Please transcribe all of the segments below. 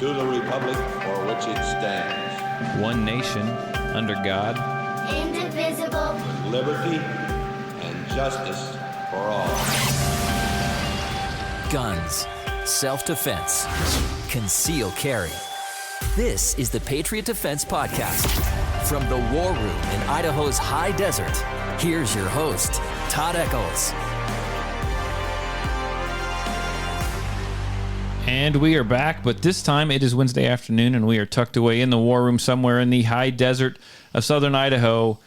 to the republic for which it stands, one nation, under God, indivisible, with liberty and justice for all. Guns, self-defense, concealed carry. This is the Patriot Defense Podcast. From the war room in Idaho's high desert, here's your host, Todd Echols. And we are back, but this time it is Wednesday afternoon, and we are tucked away in the war room somewhere in the high desert of southern Idaho.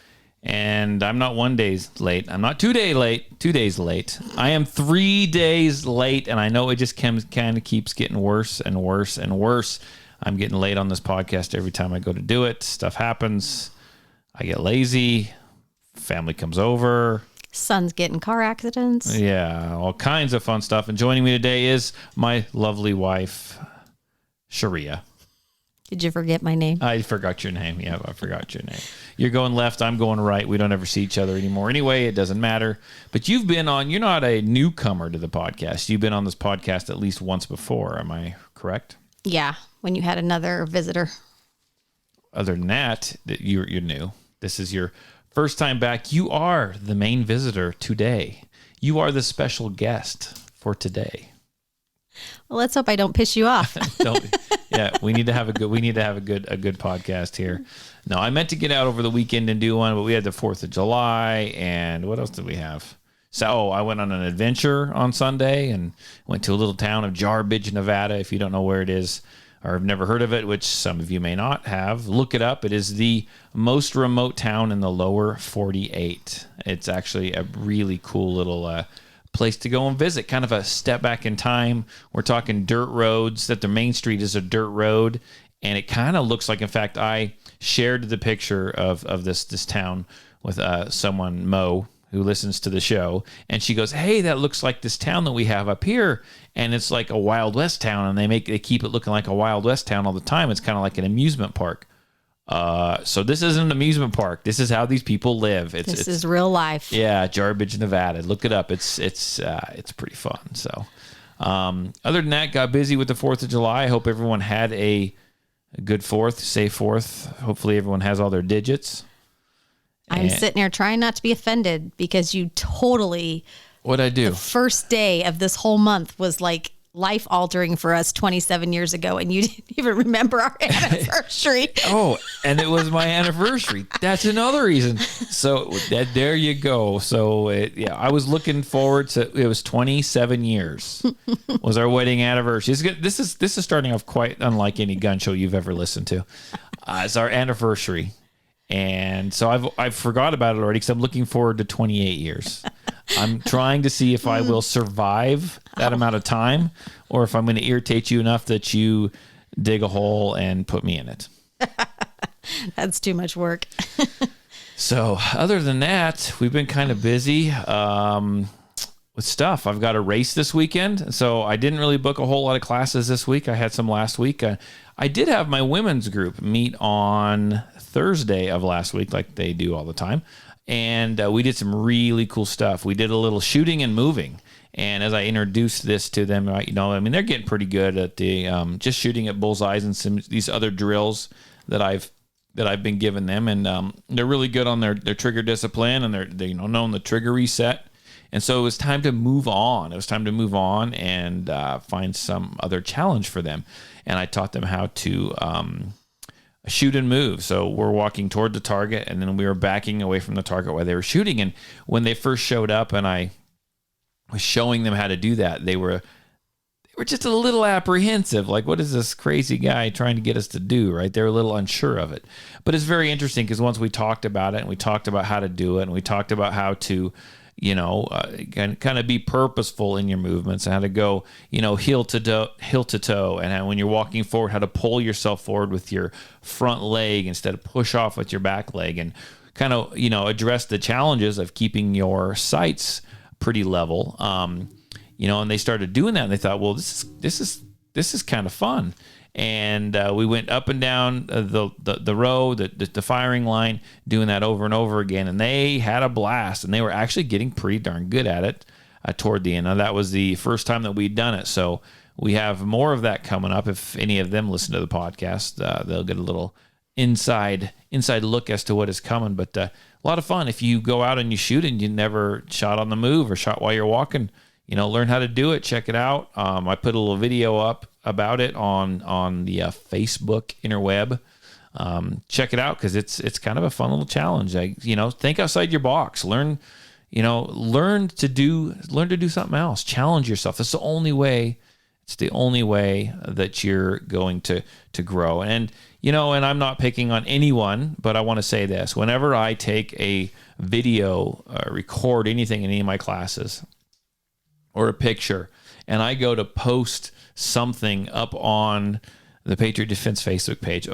And I'm not 1 day late. I'm not 2 days late. 2 days late. I am 3 days late, and I know it just kind of keeps getting worse and worse and worse. I'm getting late on this podcast every time I go to do it. Stuff happens. I get lazy. Family comes over. Son's getting car accidents. Yeah, all kinds of fun stuff. And joining me today is my lovely wife, Sharia. Did you forget my name? I forgot your name. Yeah, I forgot your name. You're going left. I'm going right. We don't ever see each other anymore. Anyway, it doesn't matter. But you've been on, you're not a newcomer to the podcast. You've been on this podcast at least once before. Am I correct? Yeah, when you had another visitor. Other than that, you're new. This is your first time back. You are the main visitor today. You are the special guest for today. Well, let's hope I don't piss you off. Yeah, we need to have a good podcast here. No, I meant to get out over the weekend and do one, but we had the 4th of July, and what else did we have? So I went on an adventure on Sunday and went to a little town of Jarbidge, Nevada. If you don't know where it is or have never heard of it, which some of you may not have, look it up. It is the most remote town in the lower 48. It's actually a really cool little place to go and visit, kind of a step back in time. We're talking dirt roads, that the main street is a dirt road, and it kind of looks like, in fact, I shared the picture of this town with someone, Mo, who listens to the show, and she goes, "Hey, that looks like this town that we have up here, and it's like a Wild West town, and they keep it looking like a Wild West town all the time. It's kind of like an amusement park." So this isn't an amusement park. This is how these people live. This is real life. Yeah, Jarbidge, Nevada. Look it up. It's pretty fun. So, other than that, got busy with the 4th of July. I hope everyone had a good 4th, safe 4th. Hopefully everyone has all their digits. I'm sitting here trying not to be offended because you totally... What'd I do? The first day of this whole month was like life-altering for us 27 years ago, and you didn't even remember our anniversary. Oh, and it was my anniversary. That's another reason. So there you go. So I was looking forward to. It was 27 years was our wedding anniversary. This is starting off quite unlike any gun show you've ever listened to. It's our anniversary, and so I've forgot about it already because I'm looking forward to 28 years. I'm trying to see if I will survive that amount of time, or if I'm going to irritate you enough that you dig a hole and put me in it. That's too much work. So other than that, we've been kind of busy with stuff. I've got a race this weekend, so I didn't really book a whole lot of classes this week. I had some last week. I did have my women's group meet on Thursday of last week, like they do all the time. And we did some really cool stuff. We did a little shooting and moving. And as I introduced this to them, they're getting pretty good at the just shooting at bullseyes and some these other drills that I've been giving them. And they're really good on their trigger discipline, and they're knowing the trigger reset. And so it was time to move on. It was time to move on and find some other challenge for them. And I taught them how to shoot and move. So we're walking toward the target, and then we were backing away from the target while they were shooting. And when they first showed up and I was showing them how to do that, they were just a little apprehensive. Like, what is this crazy guy trying to get us to do, right? They were a little unsure of it. But it's very interesting because once we talked about it, and we talked about how to do it, and we talked about how to kind of be purposeful in your movements, and how to go, heel to toe, and how, when you're walking forward, how to pull yourself forward with your front leg instead of push off with your back leg, and kind of, address the challenges of keeping your sights pretty level. And they started doing that, and they thought, well, this is kind of fun. And we went up and down the row, the firing line, doing that over and over again. And they had a blast, and they were actually getting pretty darn good at it toward the end. Now, that was the first time that we'd done it. So we have more of that coming up. If any of them listen to the podcast, they'll get a little inside look as to what is coming. But a lot of fun. If you go out and you shoot and you never shot on the move or shot while you're walking, learn how to do it. Check it out. I put a little video up about it on the Facebook interweb. Check it out because it's kind of a fun little challenge. Think outside your box. Learn to do something else. Challenge yourself. That's the only way. It's the only way that you're going to grow. And I'm not picking on anyone, but I want to say this: whenever I take a video, record anything in any of my classes, or a picture, and I go to post something up on the Patriot Defense Facebook page,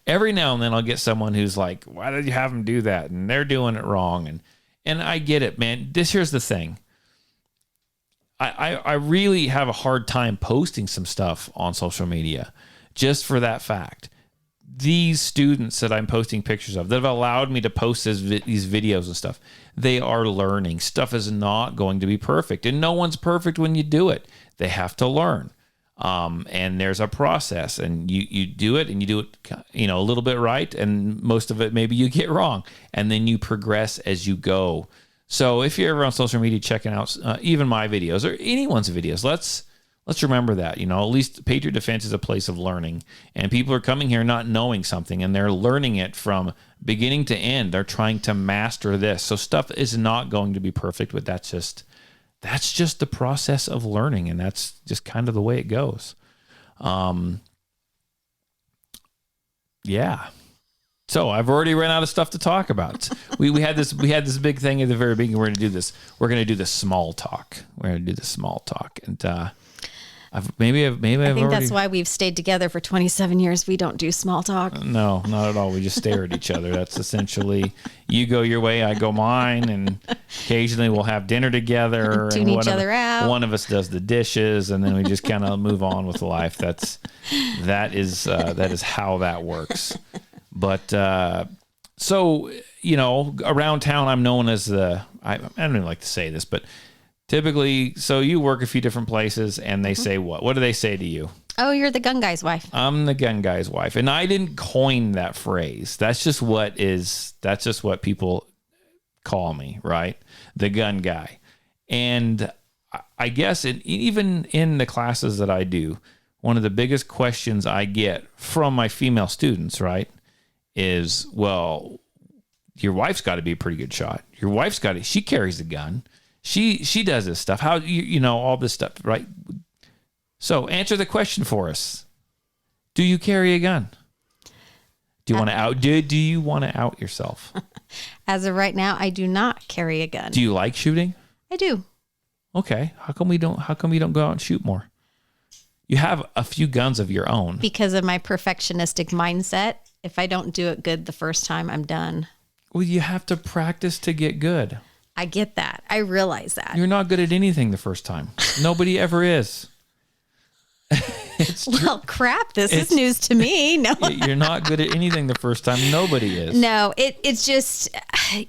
every now and then I'll get someone who's like, why did you have them do that? And they're doing it wrong. And I get it, man. Here's the thing. I really have a hard time posting some stuff on social media just for that fact. These students that I'm posting pictures of that have allowed me to post these videos and stuff, they are learning. Stuff is not going to be perfect, and no one's perfect when you do it. They have to learn. And there's a process, and you do it, and you do it, a little bit right, and most of it maybe you get wrong, and then you progress as you go. So if you're ever on social media checking out even my videos or anyone's videos, let's remember that, at least Patriot Defense is a place of learning, and people are coming here not knowing something, and they're learning it from beginning to end. They're trying to master this. So stuff is not going to be perfect, but that's just the process of learning, and that's just kind of the way it goes. Yeah. So I've already run out of stuff to talk about. We had this big thing at the very beginning. We're going to do this. We're going to do the small talk. And I think that's why we've stayed together for 27 years. We don't do small talk. No, not at all. We just stare at each other. That's essentially, you go your way, I go mine, and occasionally we'll have dinner together. Tune each other out. One of us does the dishes, and then we just kind of move on with life. That is how that works. But so around town, I'm known as I don't even like to say this, but typically, so you work a few different places, and they say what? What do they say to you? Oh, you're the gun guy's wife. I'm the gun guy's wife, and I didn't coin that phrase. That's just what people call me, right? The gun guy. And I guess even in the classes that I do, one of the biggest questions I get from my female students, right, is, well, your wife's got to be a pretty good shot. Your wife's she carries a gun. She does this stuff. How all this stuff, right? So answer the question for us. Do you carry a gun? Do you want to out? Do you want to out yourself? As of right now, I do not carry a gun. Do you like shooting? I do. Okay. How come you don't go out and shoot more? You have a few guns of your own. Because of my perfectionistic mindset. If I don't do it good the first time, I'm done. Well, you have to practice to get good. I get that. I realize that. You're not good at anything the first time. Nobody ever is. Well, crap. This is news to me. No, you're not good at anything the first time. Nobody is. No, it's just,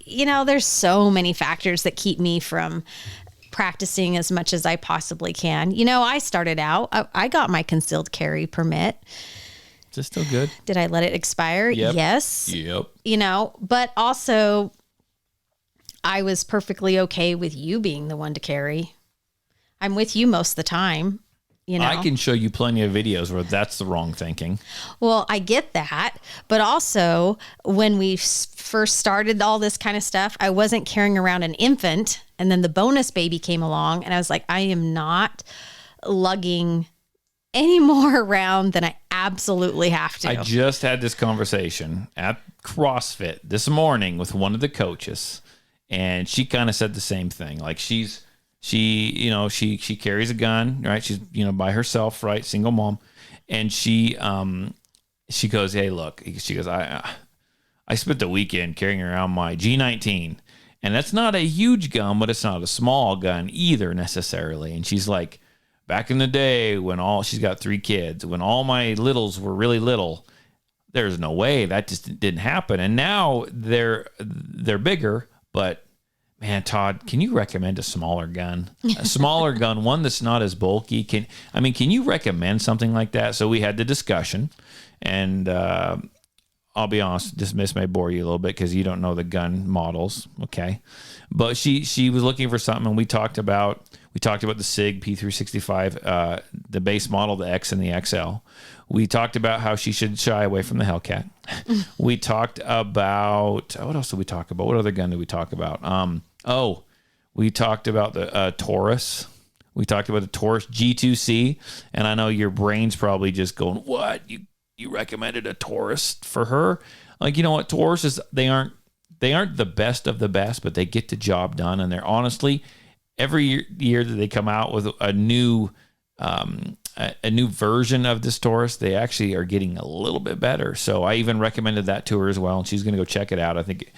there's so many factors that keep me from practicing as much as I possibly can. I started out, I got my concealed carry permit. Is it still good? Did I let it expire? Yep. Yes. Yep. But also I was perfectly okay with you being the one to carry. I'm with you most of the time. I can show you plenty of videos where that's the wrong thinking. Well, I get that. But also when we first started all this kind of stuff, I wasn't carrying around an infant. And then the bonus baby came along and I was like, I am not lugging any more around than I absolutely have to. I just had this conversation at CrossFit this morning with one of the coaches, and she kind of said the same thing. Like she carries a gun, right? She's, by herself, right? Single mom. And she goes, hey, look, she goes, I spent the weekend carrying around my G19, and that's not a huge gun, but it's not a small gun either necessarily. And she's like, back in the day when she's got 3 kids, when all my littles were really little, there's no way that just didn't happen. And now they're bigger, but man, Todd, can you recommend a smaller gun? A smaller gun, one that's not as bulky. Can you recommend something like that? So we had the discussion, and I'll be honest, this may bore you a little bit because you don't know the gun models, okay? But she was looking for something, and we talked about the SIG P365, the base model, the X and the XL. We talked about how she should shy away from the Hellcat. We talked about, what else did we talk about? What other gun did we talk about? We talked about the Taurus. We talked about the Taurus G2C, and I know your brain's probably just going, what? You recommended a Taurus for her? Like, you know what? Tauruses, they aren't the best of the best, but they get the job done, and they're honestly, every year that they come out with a new version of this Taurus, they actually are getting a little bit better. So I even recommended that to her as well, and she's going to go check it out. I think,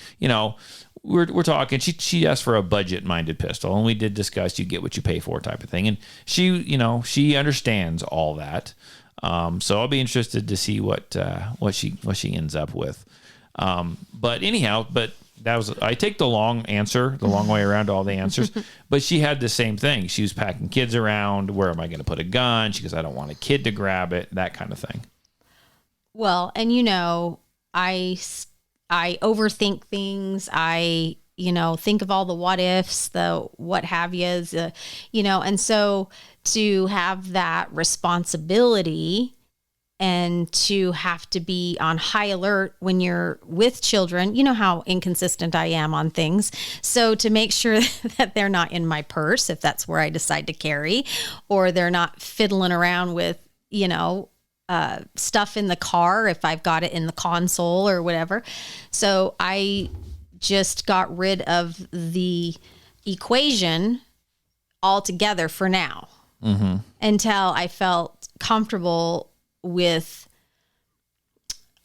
we're talking. She asked for a budget-minded pistol, and we did discuss you get what you pay for type of thing. And she understands all that. So I'll be interested to see what she ends up with. But anyhow, I take the long way around to all the answers. But she had the same thing. She was packing kids around. Where am I going to put a gun? She goes, I don't want a kid to grab it. That kind of thing. Well, and I overthink things. I think of all the what ifs, the what have yous, and so to have that responsibility and to have to be on high alert when you're with children, you know how inconsistent I am on things. So to make sure that they're not in my purse, if that's where I decide to carry, or they're not fiddling around with, stuff in the car if I've got it in the console or whatever. So I just got rid of the equation altogether for now, until I felt comfortable with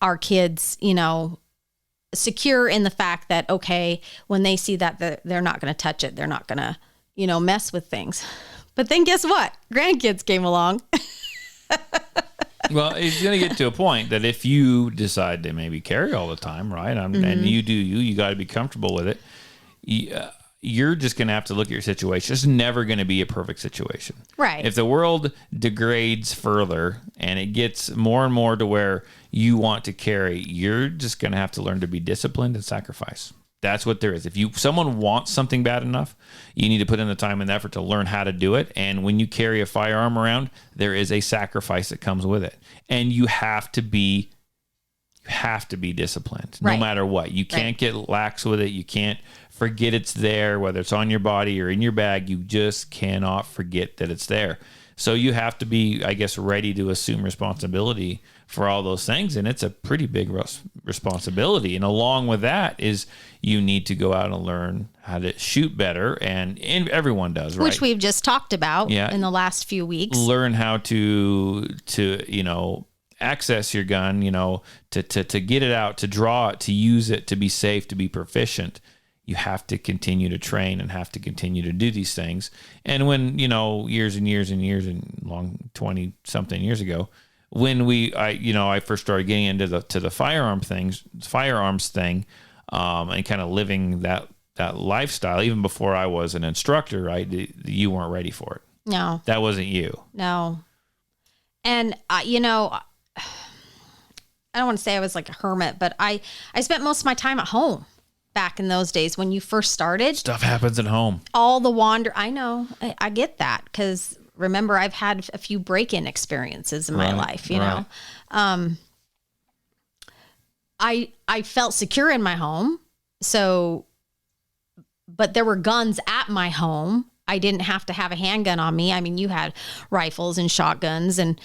our kids, secure in the fact that, okay, when they see that, they're not going to touch it. They're not going to, mess with things. But then guess what? Grandkids came along. Well, it's going to get to a point that if you decide to maybe carry all the time, right? And you got to be comfortable with it. You're just going to have to look at your situation. It's never going to be a perfect situation. Right. If the world degrades further and it gets more and more to where you want to carry, you're just going to have to learn to be disciplined and sacrifice. That's what there is. If someone wants something bad enough, you need to put in the time and effort to learn how to do it. And when you carry a firearm around, there is a sacrifice that comes with it. And you have to be disciplined, no matter what. You can't get lax with it. You can't forget it's there, whether it's on your body or in your bag. You just cannot forget that it's there. So you have to be, I guess, ready to assume responsibility for all those things. And it's a pretty big responsibility. And along with that is you need to go out and learn how to shoot better. And everyone does, right? Which we've just talked about in the last few weeks. Learn how to access your gun, to get it out, to draw it, to use it, to be safe, to be proficient. You have to continue to train and have to continue to do these things. And when, years and years and years and long 20 something years ago, when I first started getting into the firearms thing, and kind of living that lifestyle, even before I was an instructor, right? You weren't ready for it. No, that wasn't you. No. And, I don't want to say I was like a hermit, but I spent most of my time at home back in those days when you first started. Stuff happens at home. All the I know, I get that, because remember, I've had a few break-in experiences in my life, you know. I felt secure in my home. So, but there were guns at my home. I didn't have to have a handgun on me. I mean, you had rifles and shotguns and,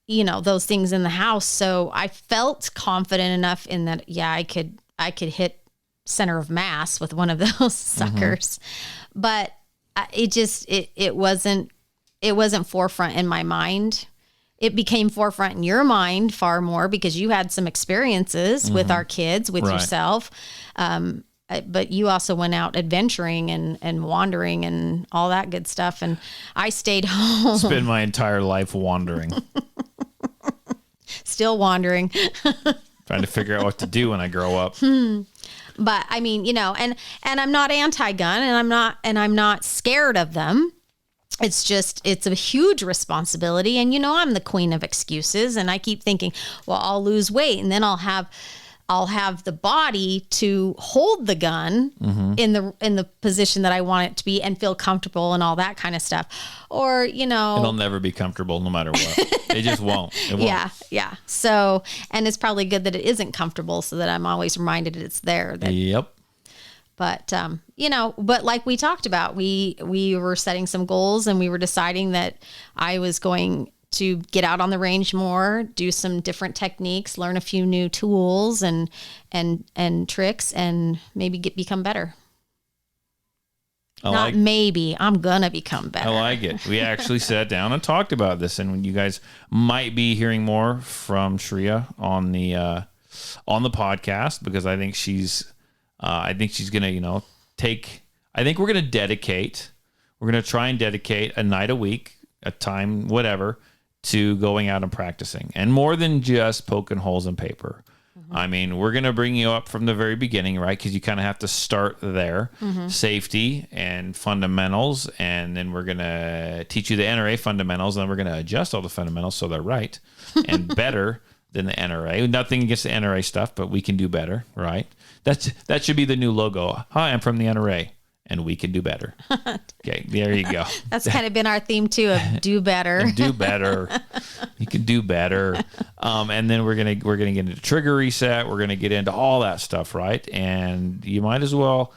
those things in the house. So I felt confident enough in that, I could hit center of mass with one of those suckers. But it wasn't forefront in my mind. It became forefront in your mind far more because you had some experiences with our kids, with yourself. But you also went out adventuring and wandering and all that good stuff. And I stayed home. Spent my entire life wandering. Still wandering. Trying to figure out what to do when I grow up. But I mean, and I'm not anti-gun, and I'm not scared of them. It's just, it's a huge responsibility. And, I'm the queen of excuses, and I keep thinking, well, I'll lose weight and then I'll have the body to hold the gun in the position that I want it to be and feel comfortable and all that kind of stuff. Or, It'll never be comfortable no matter what. It just won't. It won't. Yeah. So, and it's probably good that it isn't comfortable so that I'm always reminded it's there. Yep. But, but like we talked about, we were setting some goals, and we were deciding that I was going to get out on the range more, do some different techniques, learn a few new tools and tricks, and maybe become better. I'm gonna become better. I like it. We actually sat down and talked about this, and you guys might be hearing more from Shreya on the podcast, because I think she's gonna, we're gonna try and dedicate a night a week, a time, whatever, to going out and practicing, and more than just poking holes in paper. I mean, we're going to bring you up from the very beginning, right? Because you kind of have to start there. Safety and fundamentals, and then we're going to teach you the NRA fundamentals, and then we're going to adjust all the fundamentals so they're right and better than the NRA. Nothing against the NRA stuff, but we can do better, right? That should be the new logo. Hi, I'm from the NRA, and we can do better. Okay, there you go. That's kind of been our theme too, of do better. Do better. You can do better. And then we're gonna get into trigger reset. We're gonna get into all that stuff, right? And you might as well.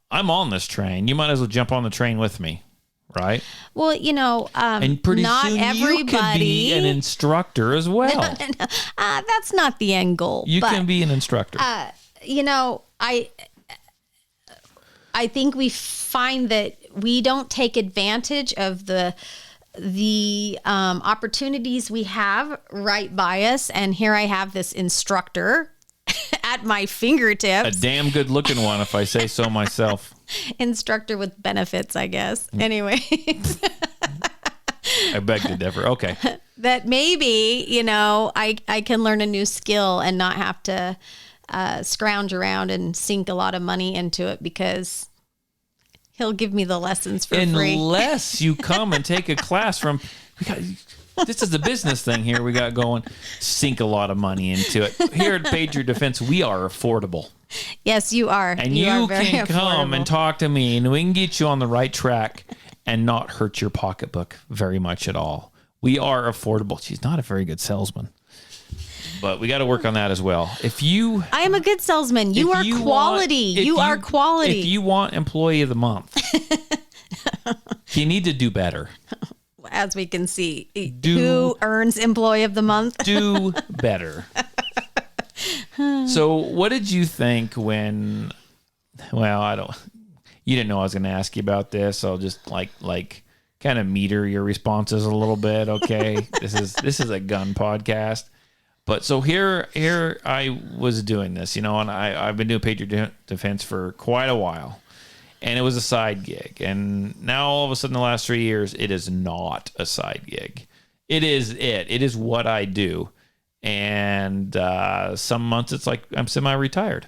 I'm on this train. You might as well jump on the train with me, right? Well, and pretty not soon everybody you could be an instructor as well. No. That's not the end goal. You can be an instructor. I think we find that we don't take advantage of the opportunities we have right by us. And here I have this instructor at my fingertips. A damn good looking one, if I say so myself. Instructor with benefits, I guess. Anyway. I beg to differ. Okay. That maybe, I can learn a new skill and not have to scrounge around and sink a lot of money into it, because he'll give me the lessons for free. Unless you come and take a class from, this is the business thing here we got going, sink a lot of money into it. Here at Patriot Defense, we are affordable. Yes, you are. And you can come and talk to me, and we can get you on the right track and not hurt your pocketbook very much at all. We are affordable. She's not a very good salesman, but we got to work on that as well. I am a good salesman. You are quality. You are quality. If you want employee of the month, you need to do better. As we can see, who earns employee of the month? Do better. So what did you think when, you didn't know I was going to ask you about this. So I'll just like kind of meter your responses a little bit. Okay. This is a gun podcast. But so here I was doing this, and I've been doing Patriot Defense for quite a while, and it was a side gig. And now all of a sudden, the last 3 years, it is not a side gig. It is what I do. And some months it's like I'm semi-retired.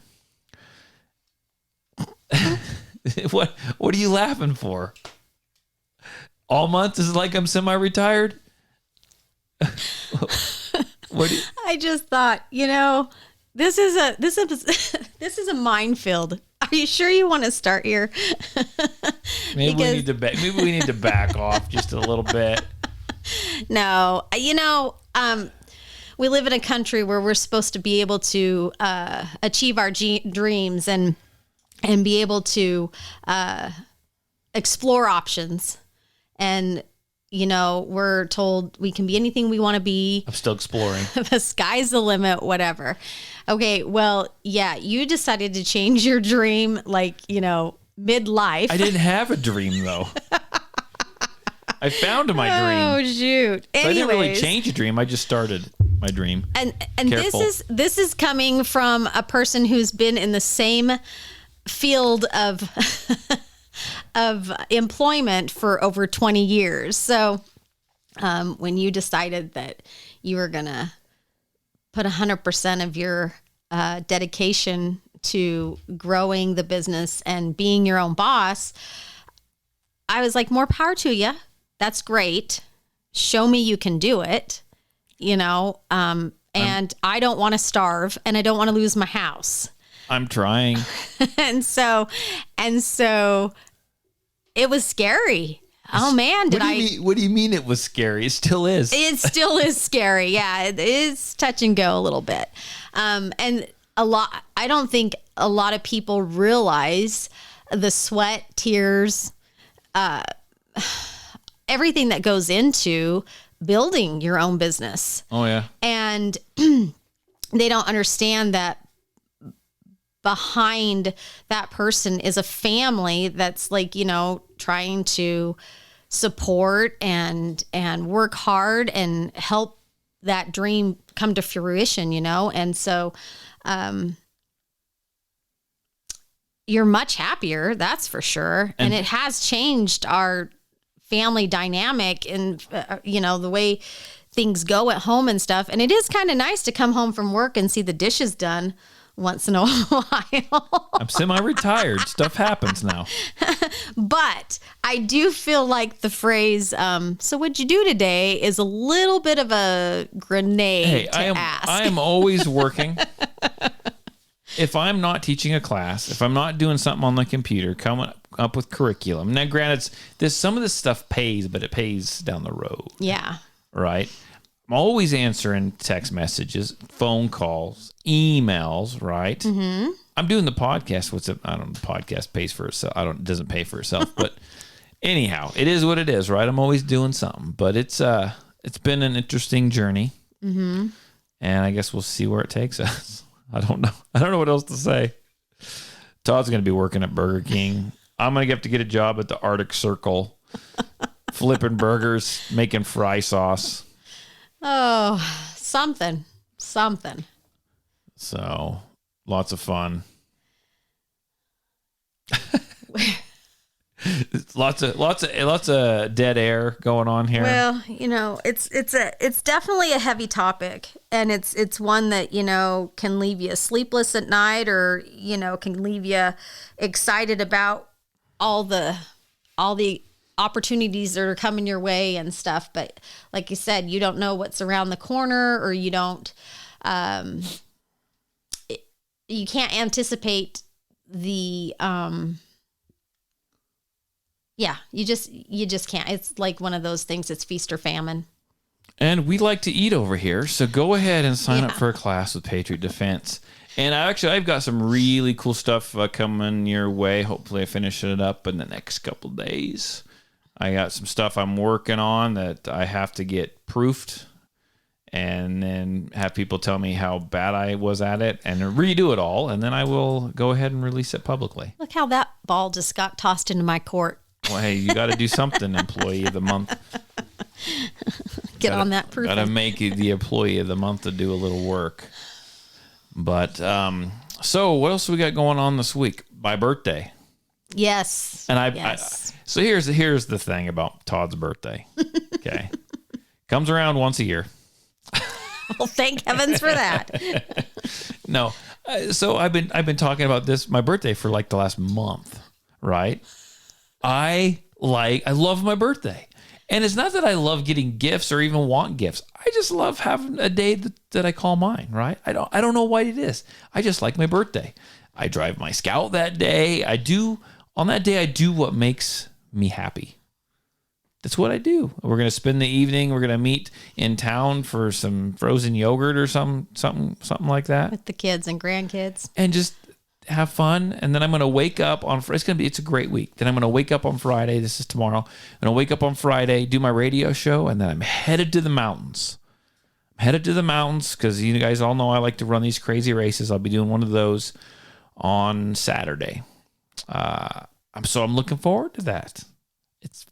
What are you laughing for? All months is like I'm semi-retired? I just thought, this is a minefield. Are you sure you want to start here? Maybe we need to back off just a little bit. No, we live in a country where we're supposed to be able to achieve our dreams and be able to explore options. And we're told we can be anything we want to be. I'm still exploring. The sky's the limit, whatever. Okay, well, yeah, you decided to change your dream, midlife. I didn't have a dream, though. I found my dream. Oh, shoot. So I didn't really change a dream. I just started my dream. And this is coming from a person who's been in the same field of employment for over 20 years. So when you decided that you were going to put 100% of your dedication to growing the business and being your own boss, I was like, more power to you. That's great. Show me you can do it, and I don't want to starve and I don't want to lose my house. I'm trying. and so it was scary. Oh man, What do you mean it was scary? It still is. It still is scary. Yeah, it is touch and go a little bit. And I don't think a lot of people realize the sweat, tears, everything that goes into building your own business. Oh yeah. And they don't understand that behind that person is a family that's like, trying to support and work hard and help that dream come to fruition, And so, you're much happier, that's for sure. And it has changed our family dynamic and, the way things go at home and stuff. And it is kind of nice to come home from work and see the dishes done once in a while. I'm semi-retired. Stuff happens now. But I do feel like the phrase, so what'd you do today, is a little bit of a grenade to ask. I am always working. If I'm not teaching a class, if I'm not doing something on the computer, coming up with curriculum. Now, granted, some of this stuff pays, but it pays down the road. Yeah. Right? I'm always answering text messages, phone calls, emails, right? Mm-hmm. I'm doing the podcast. I don't know, the podcast pays for itself. It doesn't pay for itself, but anyhow, it is what it is, right? I'm always doing something, but it's been an interesting journey. Mm-hmm. And I guess we'll see where it takes us. I don't know. I don't know what else to say. Todd's going to be working at Burger King. I'm going to have to get a job at the Arctic Circle, flipping burgers, making fry sauce. Oh, something. So, lots of fun. lots of dead air going on here. Well, it's definitely a heavy topic, and it's one that, can leave you sleepless at night, or, can leave you excited about all the opportunities that are coming your way and stuff. But like you said, you don't know what's around the corner, or you don't, you can't anticipate the, you just can't. It's like one of those things. It's feast or famine. And we like to eat over here, so go ahead and sign up for a class with Patriot Defense. And I've got some really cool stuff coming your way. Hopefully I finish it up in the next couple of days. I got some stuff I'm working on that I have to get proofed, and then have people tell me how bad I was at it and redo it all. And then I will go ahead and release it publicly. Look how that ball just got tossed into my court. Well, hey, you got to do something, employee of the month. On that proof. Got to make you the employee of the month to do a little work. But so what else we got going on this week? My birthday. Yes. And so here's the thing about Todd's birthday. Okay, comes around once a year. Well, thank heavens for that. No, so I've been talking about my birthday for like the last month, right? I love my birthday. And it's not that I love getting gifts or even want gifts. I just love having a day that I call mine, right? I don't know what it is. I just like my birthday. I drive my Scout that day. On that day, I do what makes me happy. That's what I do. We're going to spend the evening. We're going to meet in town for some frozen yogurt or something like that. With the kids and grandkids. And just have fun. And then I'm going to wake up on, it's a great week. Then I'm going to wake up on Friday. This is tomorrow. I'm going to wake up on Friday, do my radio show, and then I'm headed to the mountains. Because you guys all know I like to run these crazy races. I'll be doing one of those on Saturday. I'm looking forward to that.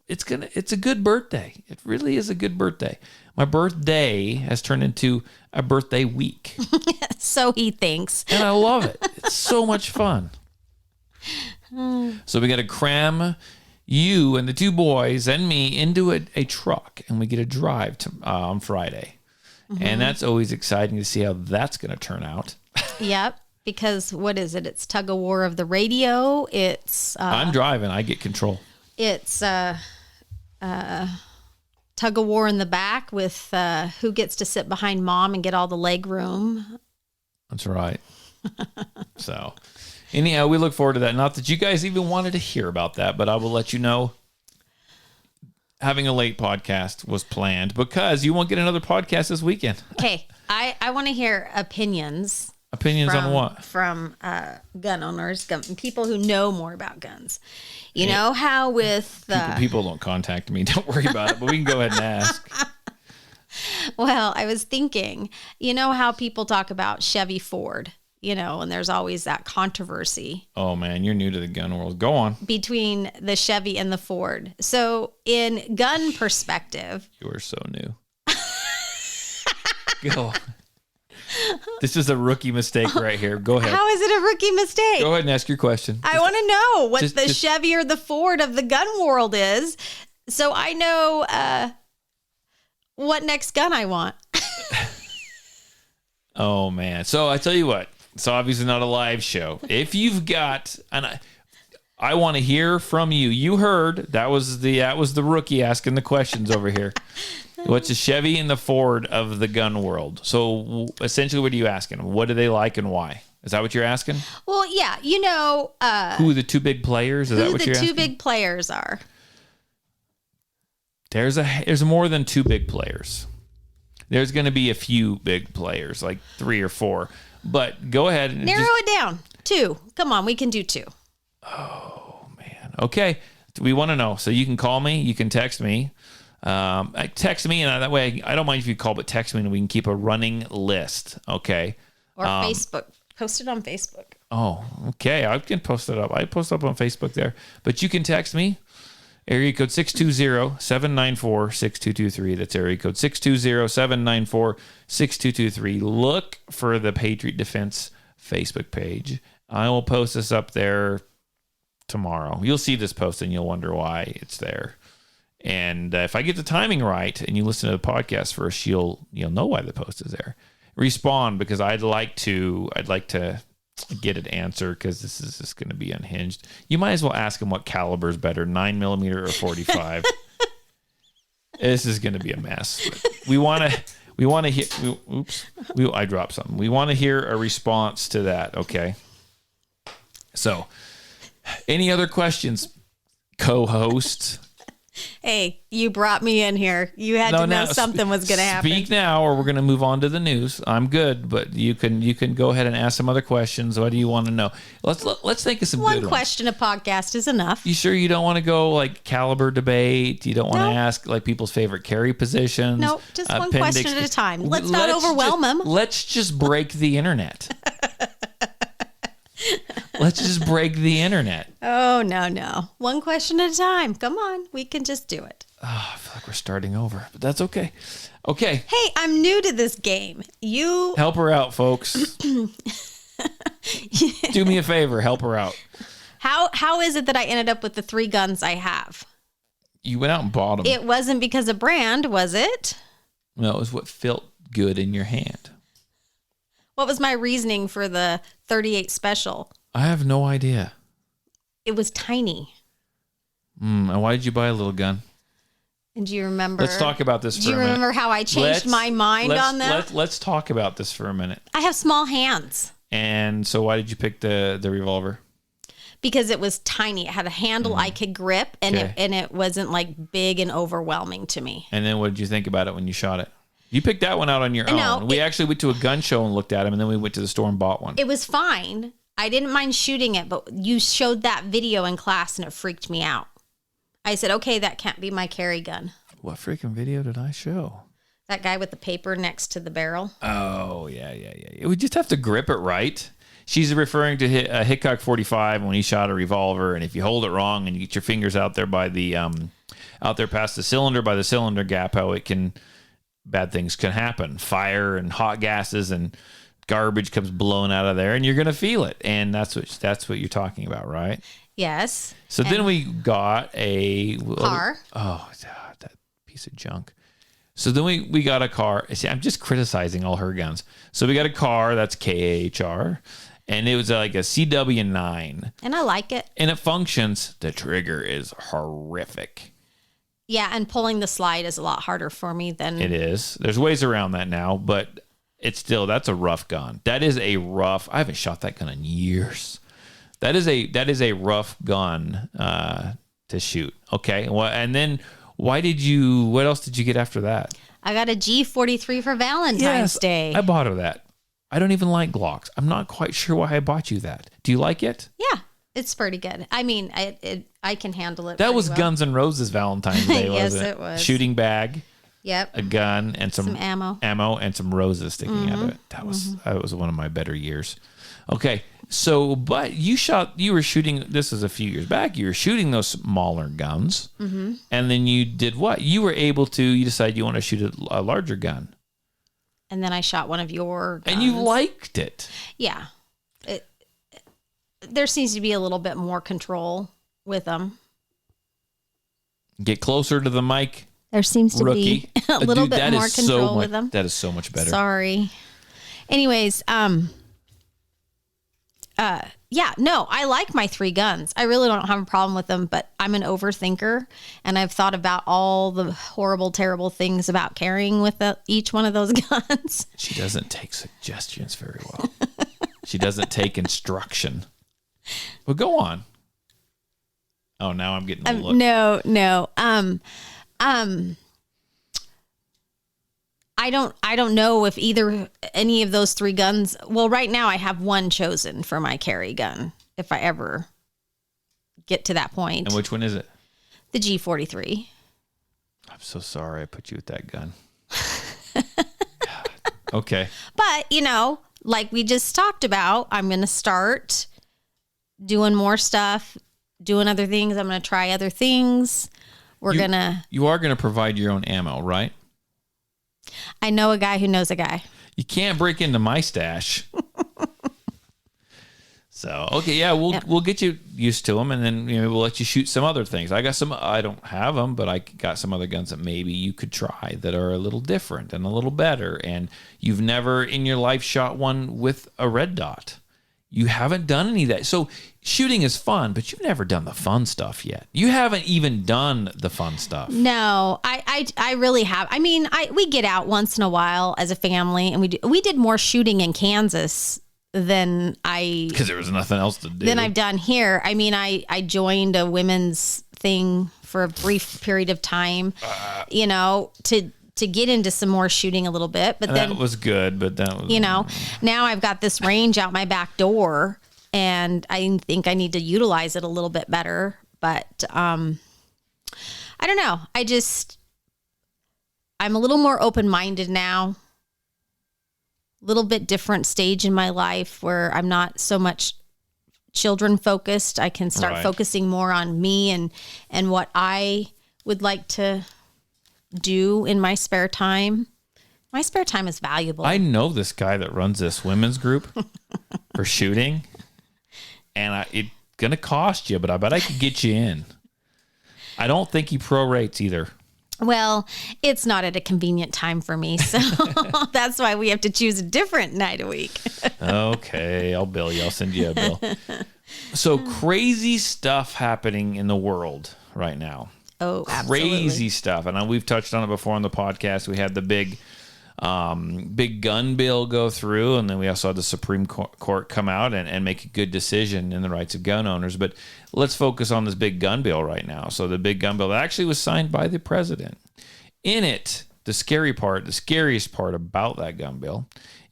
It's a good birthday. It really is a good birthday. My birthday has turned into a birthday week. So he thinks. And I love it. It's so much fun. So we got to cram you and the two boys and me into a truck, and we get to drive on Friday. Mm-hmm. And that's always exciting to see how that's going to turn out. Yep. because what is it? It's tug of war of the radio. It's I'm driving. I get control. it's tug of war in the back with who gets to sit behind mom and get all the leg room. That's right. So anyhow, we look forward to that. Not that you guys even wanted to hear about that, but I will let you know having a late podcast was planned because you won't get another podcast this weekend. Okay. I want to hear opinions. Opinions on what? From gun owners, people who know more about guns. You know how with... People don't contact me. Don't worry about it, but we can go ahead and ask. Well, I was thinking, you know how people talk about Chevy Ford, and there's always that controversy. Oh, man, you're new to the gun world. Go on. Between the Chevy and the Ford. So in gun perspective... You are so new. Go. This is a rookie mistake right here. Go ahead. How is it a rookie mistake? Go ahead and ask your question. I want to know what the Chevy or the Ford of the gun world is, so I know what next gun I want. Oh, man. So I tell you what. It's obviously not a live show. If you've got, and I want to hear from you. You heard that was the rookie asking the questions over here. What's the Chevy and the Ford of the gun world? So essentially, what are you asking? What do they like and why? Is that what you're asking? Well, yeah, who are the two big players? Is that what you're asking? Who the two big players are? There's more than two big players. There's going to be a few big players, like 3 or 4. But go ahead and narrow it down. 2. Come on, we can do 2. Oh man. Okay, we want to know. So you can call me. You can text me. Text me, and that way I don't mind if you call, but text me, and we can keep a running list. Okay. Or Facebook. Post it on Facebook. Oh, okay. I can post it up. I post up on Facebook there, but you can text me. Area code 620-794-6223. That's area code 620-794-6223. Look for the Patriot Defense Facebook page. I will post this up there tomorrow. You'll see this post and you'll wonder why it's there. And if I get the timing right and you listen to the podcast first, you'll know why the post is there. Respond, because I'd like to get an answer, because this is just going to be unhinged. You might as well ask them what caliber is better, 9mm or 45. This is going to be a mess. But we want to hear. I dropped something. We want to hear a response to that. Okay. So, any other questions, co-host? Hey, you brought me in here. You had to know something was going to happen. Speak now, or we're going to move on to the news. I'm good, but you can go ahead and ask some other questions. What do you want to know? Let's think of some good ones. One question a podcast is enough. You sure you don't want to go like caliber debate? You don't want to ask like people's favorite carry positions? No, just one question at a time. Let's not overwhelm them. Let's just break the internet. Let's just break the internet. Oh, no. One question at a time. Come on. We can just do it. Oh, I feel like we're starting over, but that's okay. Okay. Hey, I'm new to this game. You help her out, folks. Do me a favor. Help her out. How is it that I ended up with the 3 guns I have? You went out and bought them. It wasn't because of brand, was it? No, it was what felt good in your hand. What was my reasoning for the 38 special? I have no idea. It was tiny. And why did you buy a little gun? And do you remember? Let's talk about this for a minute. Do you remember how I changed my mind on that? Let's talk about this for a minute. I have small hands. And so why did you pick the revolver? Because it was tiny. It had a handle I could grip, and it wasn't like big and overwhelming to me. And then what did you think about it when you shot it? You picked that one out on your own. We actually went to a gun show and looked at them, and then we went to the store and bought one. It was fine. I didn't mind shooting it, but you showed that video in class, and it freaked me out. I said, okay, that can't be my carry gun. What freaking video did I show? That guy with the paper next to the barrel. Oh, yeah. We just have to grip it right. She's referring to a Hickok 45 when he shot a revolver, and if you hold it wrong and you get your fingers out there by the out there past the cylinder, by the cylinder gap, how it can... bad things can happen. Fire and hot gases and garbage comes blowing out of there, and you're going to feel it. And that's what you're talking about, right? Yes. So then we got a car. Oh, that piece of junk. So then we got a car. See, I'm just criticizing all her guns. So we got a car that's KHR, And it was like a CW9. And I like it. And it functions. The trigger is horrific. Yeah, and pulling the slide is a lot harder for me than... It is. There's ways around that now, but it's still, that's a rough gun. That is a rough, I haven't shot that gun in years. That is a rough gun to shoot. Okay. Well, and then what else did you get after that? I got a G43 for Valentine's Day. I bought her that. I don't even like Glocks. I'm not quite sure why I bought you that. Do you like it? Yeah, it's pretty good. I mean, I can handle it. That was well. Guns N' Roses Valentine's Day, Yes, wasn't it? it was. Shooting bag, Yep. a gun, and some ammo. and some roses sticking out of it. That was one of my better years. Okay, so but you were shooting. This was a few years back. You were shooting those smaller guns, and then you did what? You decided you want to shoot a larger gun, And then I shot one of your guns. and you liked it. Yeah. There seems to be a little bit more control with them. Get closer to the mic. There seems to Rookie. be a little Dude, bit that more is control with them. That is so much better. Sorry. Anyways, yeah, no, I like my 3 guns. I really don't have a problem with them, but I'm an overthinker, and I've thought about all the horrible, terrible things about carrying with each one of those guns. She doesn't take suggestions very well. She doesn't take instruction. Well, go on. Oh, now I'm getting a look. No. I don't know if any of those 3 guns. Well, right now I have one chosen for my carry gun. If I ever get to that point. And which one is it? The G43. I'm so sorry I put you with that gun. God. Okay. But, like we just talked about, I'm going to start doing more stuff, doing other things. I'm going to try other things. You are going to provide your own ammo, right? I know a guy who knows a guy. You can't break into my stash. So, okay, yeah, we'll get you used to them, and then we'll let you shoot some other things. I got some. I don't have them, but I got some other guns that maybe you could try that are a little different and a little better. And you've never in your life shot one with a red dot. You haven't done any of that. So shooting is fun, but you've never done the fun stuff yet. You haven't even done the fun stuff. No, I really have. I mean, we get out once in a while as a family, and we did more shooting in Kansas than because there was nothing else to do. Than I've done here. I mean, I joined a women's thing for a brief period of time, to get into some more shooting a little bit. But then that was good, but that was now I've got this range out my back door, and I think I need to utilize it a little bit better. But I don't know. I'm a little more open-minded now. Little bit different stage in my life where I'm not so much children focused. I can start focusing more on me and what I would like to do in my spare time. My spare time is valuable. I know this guy that runs this women's group for shooting, and it's gonna cost you, but I bet I could get you in. I don't think he prorates either. Well, it's not at a convenient time for me, so that's why we have to choose a different night a week. Okay, I'll bill you. I'll send you a bill. So crazy stuff happening in the world right now. Oh, absolutely. Crazy stuff. And we've touched on it before on the podcast. We had the big gun bill go through, and then we also had the Supreme Court come out and make a good decision in the rights of gun owners. But let's focus on this big gun bill right now. So the big gun bill that actually was signed by the president. In it, the scariest part about that gun bill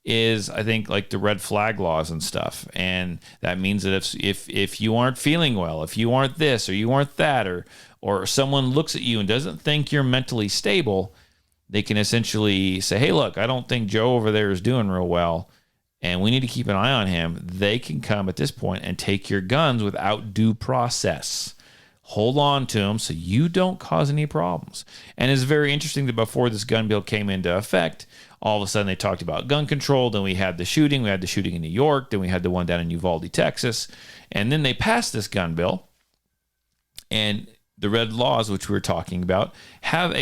is, I think, like the red flag laws and stuff. And that means that if you aren't feeling well, if you aren't this or you aren't that, or someone looks at you and doesn't think you're mentally stable, they can essentially say, hey, look, I don't think Joe over there is doing real well, and we need to keep an eye on him. They can come at this point and take your guns without due process. Hold on to them so you don't cause any problems. And it's very interesting that before this gun bill came into effect, all of a sudden they talked about gun control. Then we had the shooting. We had the shooting in New York. Then we had the one down in Uvalde, Texas. And then they passed this gun bill. And the red laws, which we were talking about, there's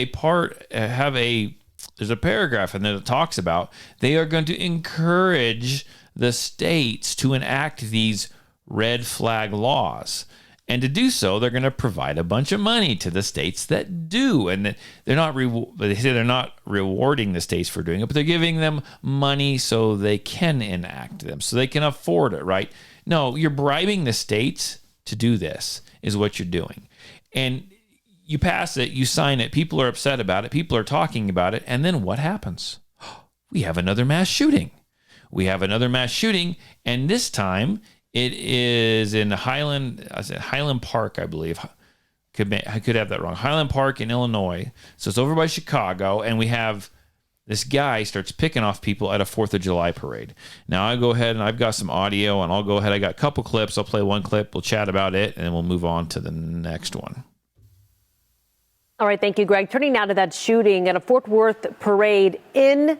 a paragraph in there that talks about they are going to encourage the states to enact these red flag laws. And to do so, they're going to provide a bunch of money to the states that do. And they're not they say they're not rewarding the states for doing it, but they're giving them money so they can enact them, so they can afford it, right? No, you're bribing the states to do this is what you're doing. And you pass it, you sign it, people are upset about it, people are talking about it, and then what happens? We have another mass shooting. And this time it is in Highland Park, I believe. I could have that wrong. Highland Park in Illinois. So it's over by Chicago, and we have this guy starts picking off people at a 4th of July parade. Now I go ahead and I've got some audio, and I'll go ahead. I got a couple clips. I'll play one clip. We'll chat about it, and then we'll move on to the next one. All right, thank you, Greg. Turning now to that shooting at a Fort Worth parade a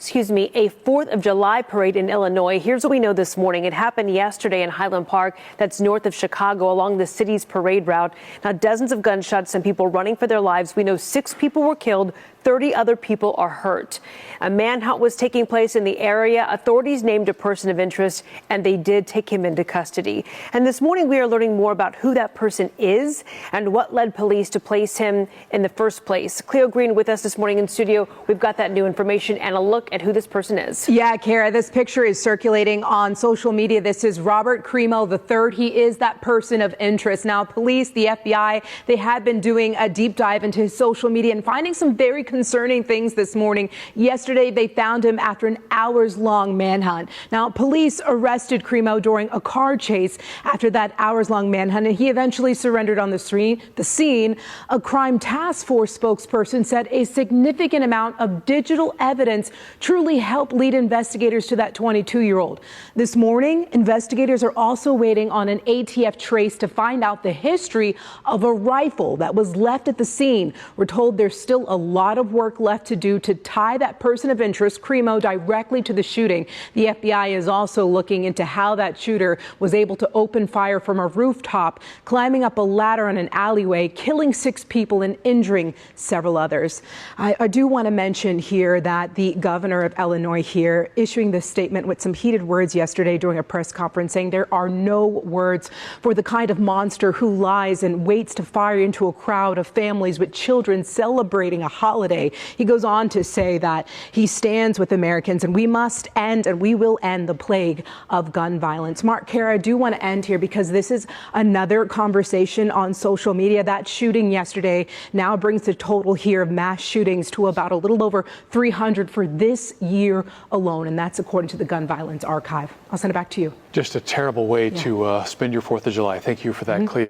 4th of July parade in Illinois. Here's what we know this morning. It happened yesterday in Highland Park, that's north of Chicago, along the city's parade route. Now, dozens of gunshots, some people running for their lives. We know 6 people were killed, 30 other people are hurt. A manhunt was taking place in the area. Authorities named a person of interest, and they did take him into custody. And this morning, we are learning more about who that person is and what led police to place him in the first place. Cleo Green with us this morning in studio. We've got that new information and a look at who this person is. Yeah, Kara, this picture is circulating on social media. This is Robert Cremo III. He is that person of interest. Now, police, the FBI, they had been doing a deep dive into his social media and finding some very concerning things this morning. Yesterday, they found him after an hours-long manhunt. Now, police arrested Cremo during a car chase after that hours-long manhunt, and he eventually surrendered on the scene. A crime task force spokesperson said a significant amount of digital evidence truly helped lead investigators to that 22-year-old. This morning, investigators are also waiting on an ATF trace to find out the history of a rifle that was left at the scene. We're told there's still a lot of work left to do to tie that person of interest, Cremo, directly to the shooting. The FBI is also looking into how that shooter was able to open fire from a rooftop, climbing up a ladder in an alleyway, killing 6 people and injuring several others. I do want to mention here that the governor of Illinois here issuing this statement with some heated words yesterday during a press conference, saying there are no words for the kind of monster who lies and waits to fire into a crowd of families with children celebrating a holiday. He goes on to say that he stands with Americans and we must end and we will end the plague of gun violence. Mark, Kara, I do want to end here because this is another conversation on social media. That shooting yesterday now brings the total here of mass shootings to about a little over 300 for this year alone, and that's according to the Gun Violence Archive. I'll send it back to you. Just a terrible way to spend your 4th of July. Thank you for that, Cleo.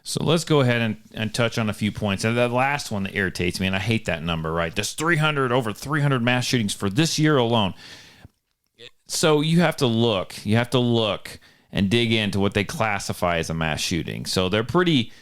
So let's go ahead and touch on a few points. And that last one that irritates me, and I hate that number, right? There's over 300 mass shootings for this year alone. So you have to look and dig into what they classify as a mass shooting. So they're pretty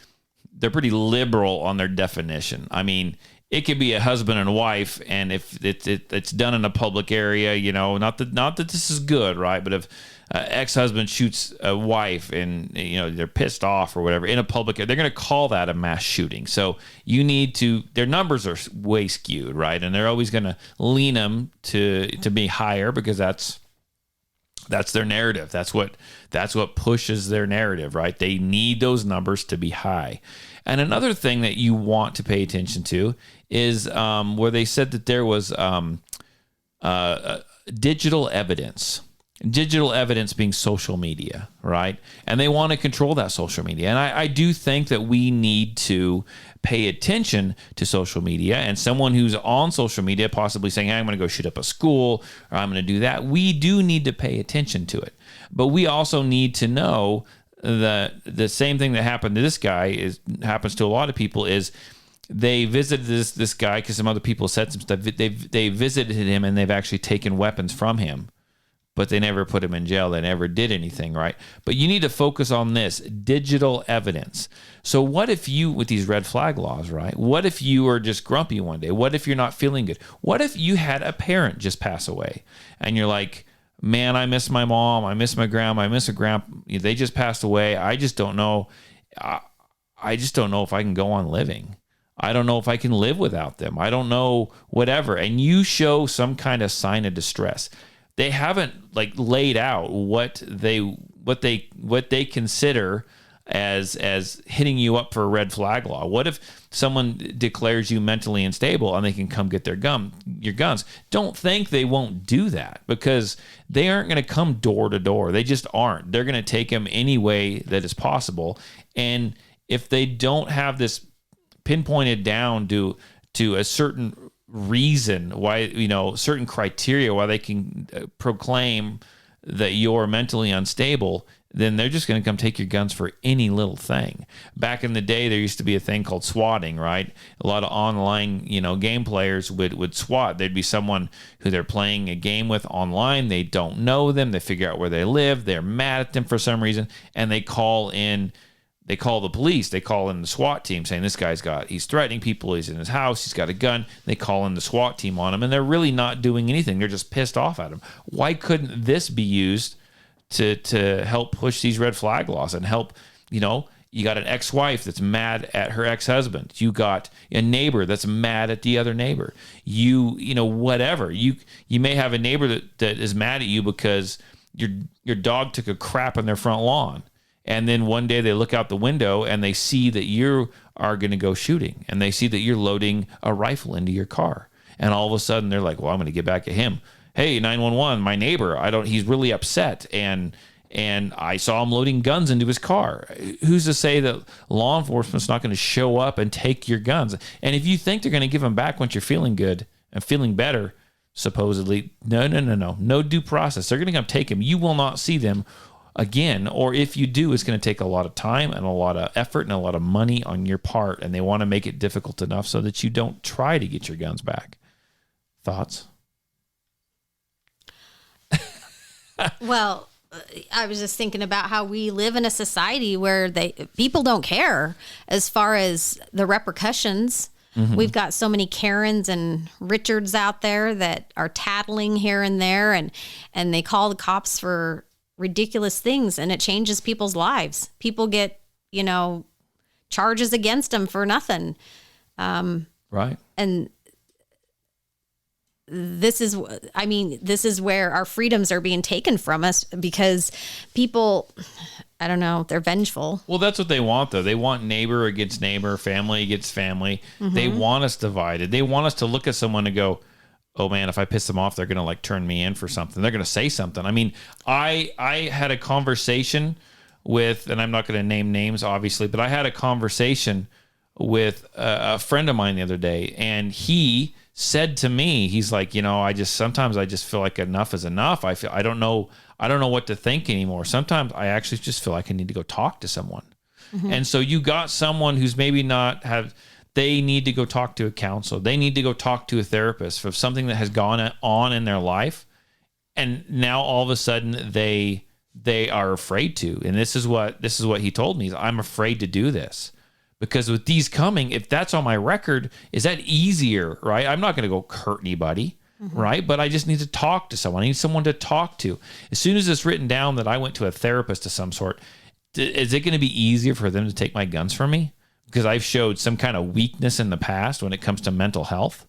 liberal on their definition. I mean, it could be a husband and wife, and if it's done in a public area, not that this is good, right? But if ex-husband shoots a wife and they're pissed off or whatever in a public area, they're going to call that a mass shooting. So their numbers are way skewed, right? And they're always going to lean them to be higher because that's their narrative. That's what pushes their narrative, right? They need those numbers to be high. And another thing that you want to pay attention to is where they said that there was digital evidence. Digital evidence being social media, right? And they want to control that social media. And I do think that we need to pay attention to social media, and someone who's on social media possibly saying, hey, I'm going to go shoot up a school or I'm going to do that. We do need to pay attention to it. But we also need to know that the same thing that happened to this guy happens to a lot of people is they visited this guy because some other people said some stuff. They visited him and they've actually taken weapons from him, but they never put him in jail. They never did anything, right? But you need to focus on this digital evidence. So what if you, with these red flag laws, right? What if you are just grumpy one day? What if you're not feeling good? What if you had a parent just pass away and you're like, man, I miss my mom. I miss my grandma. I miss a grandpa. They just passed away. I just don't know. I just don't know if I can go on living. I don't know if I can live without them. I don't know, whatever. And you show some kind of sign of distress. they haven't like laid out what they consider as hitting you up for a red flag law. What if someone declares you mentally unstable and they can come get your guns? Don't think they won't do that, because they aren't going to come door to door. They just aren't. They're going to take them any way that is possible. And if they don't have this pinpointed down to a certain reason why, certain criteria why they can proclaim that you're mentally unstable, then they're just going to come take your guns for any little thing. Back in the day, there used to be a thing called swatting, right? A lot of online, game players would swat. There'd be someone who they're playing a game with online. They don't know them. They figure out where they live. They're mad at them for some reason, and they call the police. They call in the SWAT team saying, this he's threatening people. He's in his house. He's got a gun. They call in the SWAT team on him, and they're really not doing anything. They're just pissed off at him. Why couldn't this be used to help push these red flag laws and help, you got an ex-wife that's mad at her ex-husband. You got a neighbor that's mad at the other neighbor. Whatever. You may have a neighbor that is mad at you because your dog took a crap on their front lawn. And then one day they look out the window and they see that you are going to go shooting, and they see that you're loading a rifle into your car. And all of a sudden they're like, well, I'm going to get back at him. Hey, 911, my neighbor, he's really upset. And I saw him loading guns into his car. Who's to say that law enforcement's not going to show up and take your guns? And if you think they're going to give them back once you're feeling good and feeling better, supposedly, no due process. They're going to come take them. You will not see them again, or if you do, it's going to take a lot of time and a lot of effort and a lot of money on your part, and they want to make it difficult enough so that you don't try to get your guns back. Thoughts? Well, I was just thinking about how we live in a society where people don't care as far as the repercussions. Mm-hmm. We've got so many Karens and Richards out there that are tattling here and there, and they call the cops for ridiculous things, and it changes people's lives. People get, charges against them for nothing. Right. And this is where our freedoms are being taken from us because people, I don't know, they're vengeful. Well, that's what they want, though. They want neighbor against neighbor, family against family. Mm-hmm. They want us divided. They want us to look at someone and go, oh man, if I piss them off, they're going to turn me in for something. They're going to say something. I mean, I had a conversation with, and I'm not going to name names, obviously, but I had a conversation with a friend of mine the other day, and he said to me, he's like, sometimes I just feel like enough is enough. I don't know what to think anymore. Sometimes I actually just feel like I need to go talk to someone. Mm-hmm. And so you got someone who's maybe they need to go talk to a counselor. They need to go talk to a therapist for something that has gone on in their life. And now all of a sudden they are afraid to. And this is what he told me. I'm afraid to do this. Because with these coming, if that's on my record, is that easier, right? I'm not going to go hurt anybody, mm-hmm. right? But I just need to talk to someone. I need someone to talk to. As soon as it's written down that I went to a therapist of some sort, is it going to be easier for them to take my guns from me? Because I've showed some kind of weakness in the past when it comes to mental health.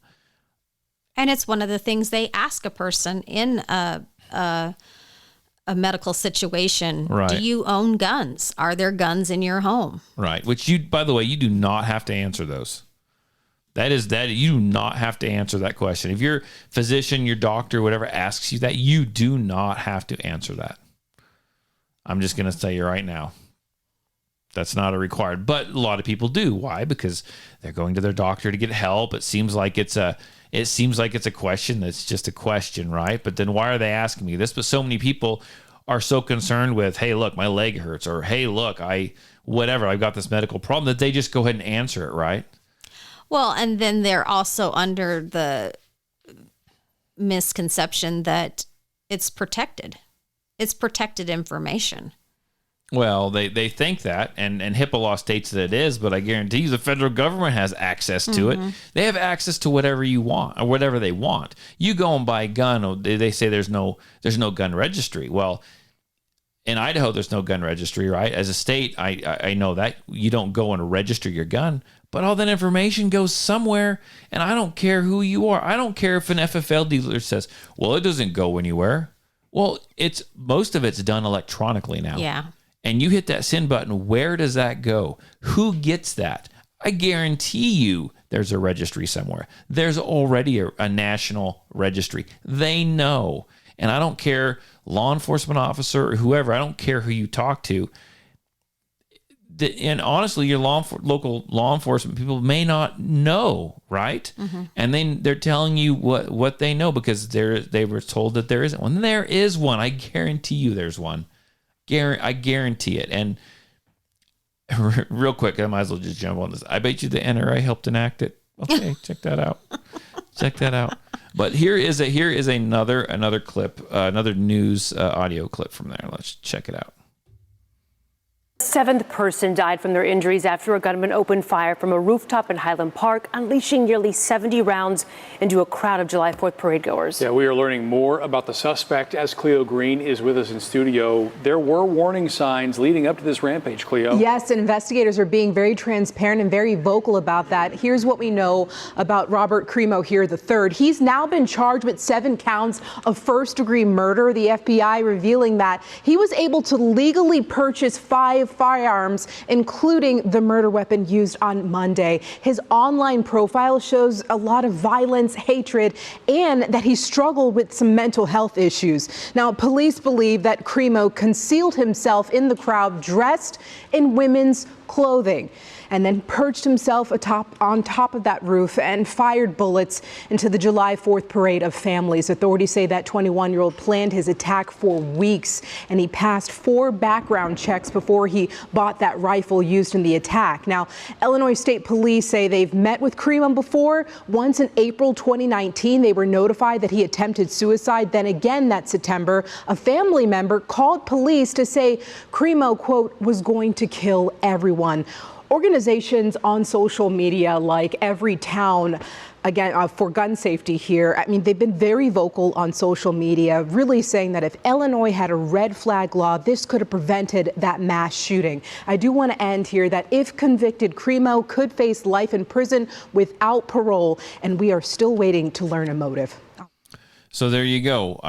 And it's one of the things they ask a person in a medical situation. Right. Do you own guns? Are there guns in your home? Right. Which by the way, you do not have to answer those. You do not have to answer that question. If your physician, your doctor, whatever asks you that, you do not have to answer that. I'm just going to tell you right now. That's not a required, but a lot of people do. Why? Because they're going to their doctor to get help. It seems like it's a question that's just a question, right? But then why are they asking me this? But so many people are so concerned with, hey, look, my leg hurts, or hey, look, I've got this medical problem, that they just go ahead and answer it, right? Well, and then they're also under the misconception that it's protected. It's protected information. Well, they think that, and HIPAA law states that it is, but I guarantee you the federal government has access to mm-hmm. it. They have access to whatever you want, or whatever they want. You go and buy a gun, they say there's no gun registry. Well, in Idaho, there's no gun registry, right? As a state, I know that you don't go and register your gun, but all that information goes somewhere, and I don't care who you are. I don't care if an FFL dealer says, well, it doesn't go anywhere. Well, most of it's done electronically now. Yeah. And you hit that send button, where does that go? Who gets that? I guarantee you there's a registry somewhere. There's already a national registry. They know. And I don't care, law enforcement officer or whoever, I don't care who you talk to. And honestly, your local law enforcement people may not know, right? Mm-hmm. And then they're telling you what they know because they were told that there isn't one. There is one. I guarantee you there's one. I guarantee it. And real quick, I might as well just jump on this. I bet you the NRA helped enact it. Okay, check that out. Check that out. But here is another clip, another news audio clip from there. Let's check it out. Seventh person died from their injuries after a gunman opened fire from a rooftop in Highland Park, unleashing nearly 70 rounds into a crowd of July 4th parade goers. Yeah, we are learning more about the suspect as Cleo Green is with us in studio. There were warning signs leading up to this rampage, Cleo. Yes, investigators are being very transparent and very vocal about that. Here's what we know about Robert Crimo here III. He's now been charged with 7 counts of first-degree murder. The FBI revealing that he was able to legally purchase 5 firearms, including the murder weapon used on Monday. His online profile shows a lot of violence, hatred, and that he struggled with some mental health issues. Now, police believe that Crimo concealed himself in the crowd dressed in women's clothing and then perched himself on top of that roof and fired bullets into the July 4th parade of families. Authorities say that 21-year-old planned his attack for weeks, and he passed 4 background checks before he bought that rifle used in the attack. Now, Illinois State Police say they've met with Crimo before. Once in April 2019, they were notified that he attempted suicide. Then again that September, a family member called police to say Crimo, quote, was going to kill everyone. Organizations on social media like Every Town, again, for gun safety here, I mean, they've been very vocal on social media, really saying that if Illinois had a red flag law, this could have prevented that mass shooting. I do want to end here that if convicted, Crimo could face life in prison without parole, and we are still waiting to learn a motive. So there you go.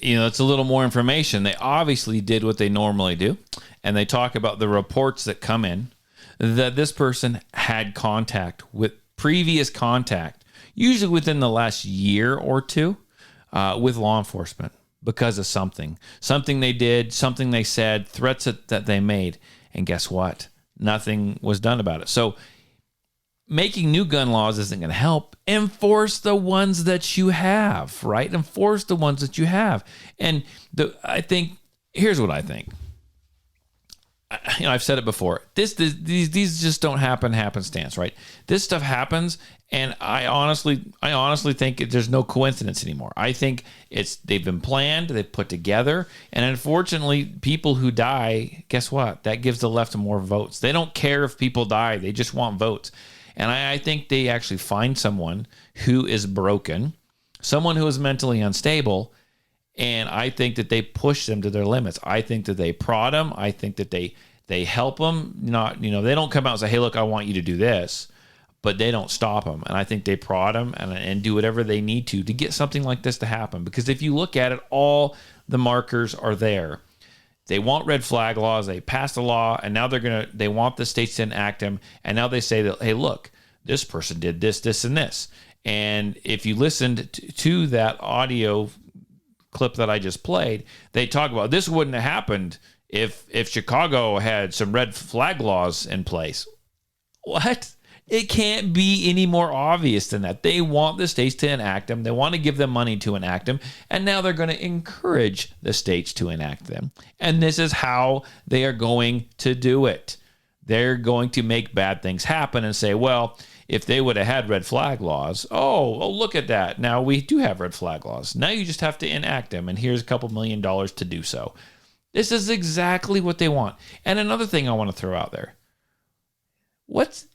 It's a little more information. They obviously did what they normally do, and they talk about the reports that come in that this person had previous contact, usually within the last year or two, with law enforcement because of something they did, something they said, threats that they made. And guess what? Nothing was done about it. So making new gun laws isn't going to help. Enforce the ones that you have, right? Enforce the ones that you have. And here's what I think. I've said it before. These just don't happen happenstance, right? This stuff happens, and I honestly think there's no coincidence anymore. I think they've been planned, they've put together, and unfortunately, people who die, guess what? That gives the left more votes. They don't care if people die; they just want votes. And I think they actually find someone who is broken, someone who is mentally unstable. And I think that they push them to their limits. I think that they prod them. I think that they help them. They don't come out and say, hey, look, I want you to do this. But they don't stop them. And I think they prod them and do whatever they need to get something like this to happen. Because if you look at it, all the markers are there. They want red flag laws. They passed a law. And now they want the states to enact them. And now they say that, hey, look, this person did this, this, and this. And if you listened to that audio clip that I just played, they talk about this wouldn't have happened if Chicago had some red flag laws in place. What? It can't be any more obvious than that. They want the states to enact them. They want to give them money to enact them. And now they're going to encourage the states to enact them. And this is how they are going to do it. They're going to make bad things happen and say, well, if they would have had red flag laws, oh, look at that. Now we do have red flag laws. Now you just have to enact them, and here's a couple $1 million to do so. This is exactly what they want. And another thing I want to throw out there. What's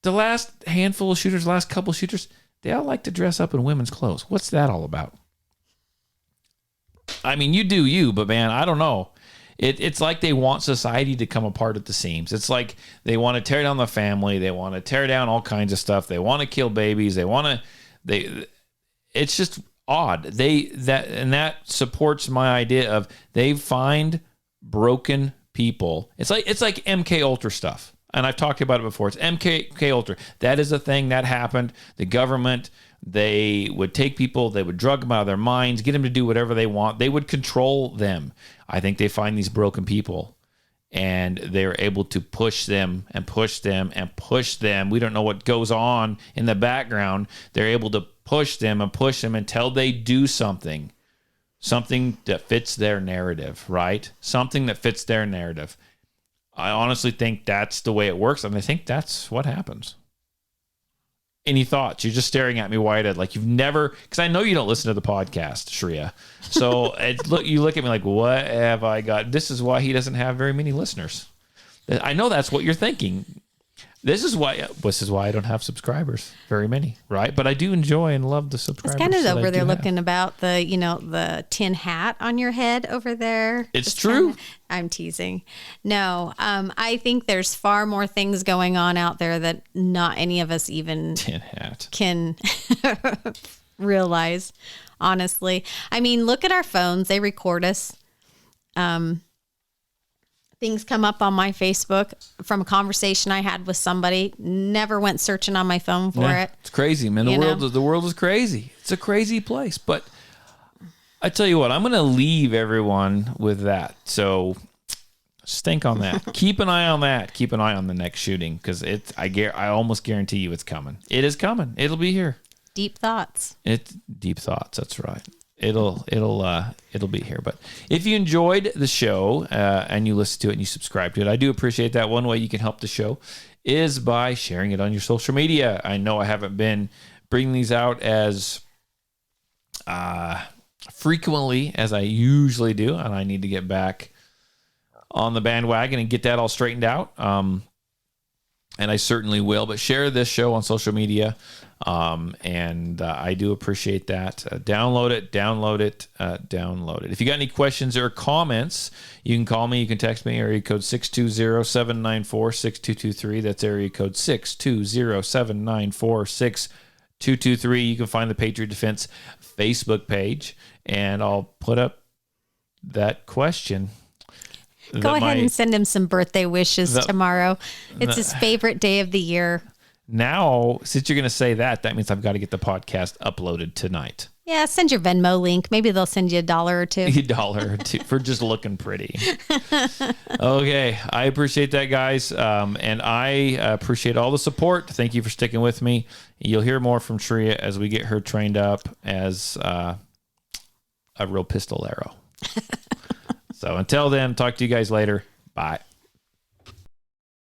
the last handful of shooters, last couple of shooters, they all like to dress up in women's clothes. What's that all about? I mean, you do you, but man, I don't know. It's like they want society to come apart at the seams. It's like they want to tear down the family. They want to tear down all kinds of stuff. They want to kill babies. It's just, odd. That supports my idea of they find broken people. It's like MK Ultra stuff. And I've talked about it before. It's MK Ultra. That is a thing that happened. The government, they would take people, they would drug them out of their minds, get them to do whatever they want. They would control them. I think they find these broken people and they're able to push them and push them and push them. We don't know what goes on in the background. They're able to push them and push them until they do something that fits their narrative, right? Something that fits their narrative. I honestly think that's the way it works, and I think that's what happens. Any thoughts? You're just staring at me wide-eyed like you've never, because I know you don't listen to the podcast, Shreya. So you look at me like, what have I got? This is why he doesn't have very many listeners. I know that's what you're thinking. This is why I don't have subscribers, very many, right? But I do enjoy and love the subscribers. It's kind of over there looking about the tin hat on your head over there. It's true. I'm teasing. No, I think there's far more things going on out there that not any of us even tin hat can realize, honestly. I mean, look at our phones. They record us. Things come up on my Facebook from a conversation I had with somebody. Never went searching on my phone for it. It's crazy, man. The world is crazy. It's a crazy place. But I tell you what, I'm going to leave everyone with that. So just think on that. Keep an eye on that. Keep an eye on the next shooting because I almost guarantee you it's coming. It is coming. It'll be here. Deep thoughts. It's deep thoughts. That's right. It'll be here. But if you enjoyed the show and you listen to it and you subscribe to it, I do appreciate that. One way you can help the show is by sharing it on your social media. I know I haven't been bringing these out as frequently as I usually do, and I need to get back on the bandwagon and get that all straightened out. And I certainly will. But share this show on social media. And I do appreciate that. Download it. If you got any questions or comments, you can call me. You can text me, area code 620-794-6223. That's area code 620-794-6223. You can find the Patriot Defense Facebook page, and I'll put up that question. Go ahead and send him some birthday wishes tomorrow. It's his favorite day of the year. Now, since you're going to say that means I've got to get the podcast uploaded tonight. Yeah, send your Venmo link. Maybe they'll send you $1 or $2. $1 or $2 for just looking pretty. Okay, I appreciate that, guys. And I appreciate all the support. Thank you for sticking with me. You'll hear more from Shreya as we get her trained up as a real pistol arrow. So until then, talk to you guys later. Bye.